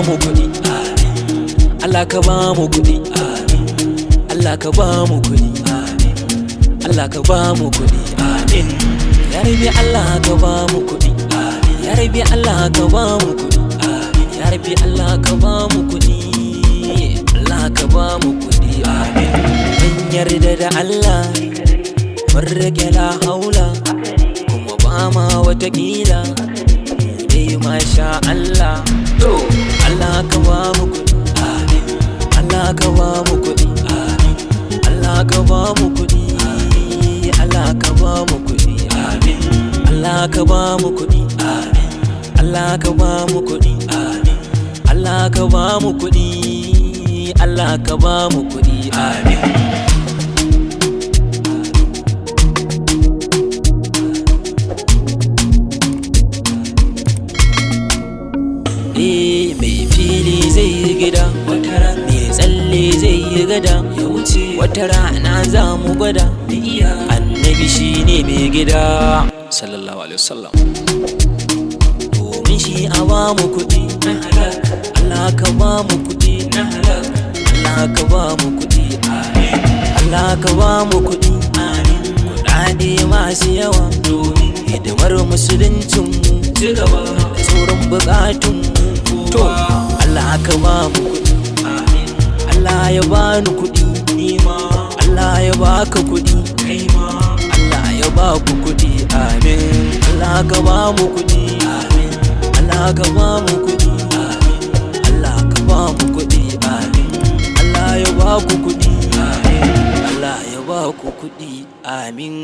mu kuɗi, Allah ka ba mu kuɗi, Allah ka ba mu kuɗi, Allah ka ba mu kuɗi, amin. Ya Rabbi Allah ka ba mu kuɗi, ya Rabbi Allah ka ba mu kuɗi, ya Rabbi Allah ka ba mu kuɗi, Allah ka ba mu kuɗi, amin. Mun yarda da Allah, mun rage la haula, kuma ba ma watakila, dai masha Allah. To Allah ka ba mu kuɗi, Allah ka ba mu kuɗi, Allah ka ba mu kuɗi, Allah ka ba mu kuɗi, Allah ka ba mu kuɗi, Allah ka ba mu kuɗi, Allah ka ba mu kuɗi, Allah ka ba mu kuɗi, amin. Mai fili zai yi gida, mai tsalle zai yi gada, wata rana za mu gwada, annabi shi ne mai gida sallallahu alaihi wasallam. Domin shi a ba mu kuɗi, Allah ka ba mu kuɗi, Allah ka ba mu kuɗi, Allah ka ba mu kuɗi, kuɗaɗe masu yawa domin hidimar musuluncinmu da sauran buƙatunmu. To Allah ka ba mu kuɗi, Allah ya bani kuɗi, Allah ya baka kuɗi, Allah ya baku kuɗi, amin. Allah ka ba mu kuɗi, Allah ka ba mu kuɗi, Allah ka ba mu kuɗi, amin. Allah ya baku kuɗi, Allah ya baku kuɗi, amin.